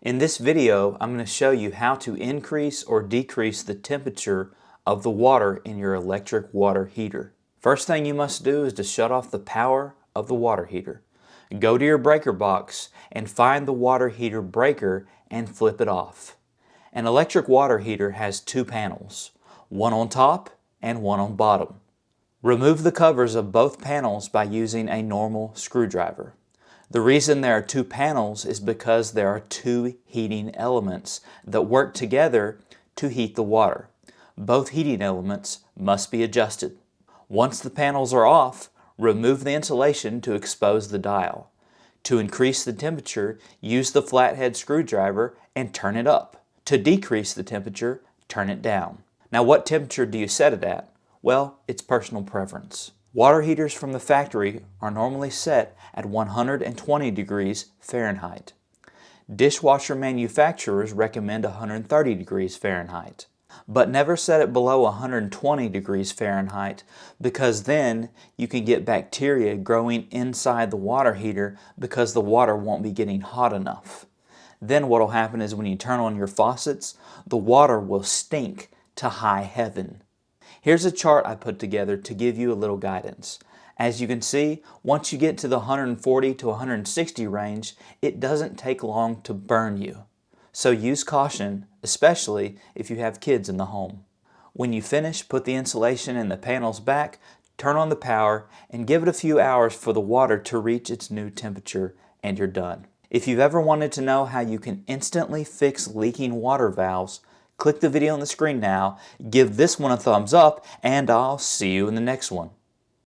In this video, I'm going to show you how to increase or decrease the temperature of the water in your electric water heater. First thing you must do is to shut off the power of the water heater. Go to your breaker box and find the water heater breaker and flip it off. An electric water heater has two panels, one on top and one on bottom. Remove the covers of both panels by using a normal screwdriver. The reason there are two panels is because there are two heating elements that work together to heat the water. Both heating elements must be adjusted. Once the panels are off, remove the insulation to expose the dial. To increase the temperature, use the flathead screwdriver and turn it up. To decrease the temperature, turn it down. Now, what temperature do you set it at? Well, it's personal preference. Water heaters from the factory are normally set at 120 degrees Fahrenheit. Dishwasher manufacturers recommend 130 degrees Fahrenheit. But never set it below 120 degrees Fahrenheit because then you can get bacteria growing inside the water heater because the water won't be getting hot enough. Then what will happen is when you turn on your faucets, the water will stink to high heaven. Here's a chart I put together to give you a little guidance. As you can see, once you get to the 140 to 160 range, it doesn't take long to burn you. So use caution, especially if you have kids in the home. When you finish, put the insulation and the panels back, turn on the power, and give it a few hours for the water to reach its new temperature, and you're done. If you've ever wanted to know how you can instantly fix leaking water valves, click the video on the screen now, give this one a thumbs up, and I'll see you in the next one.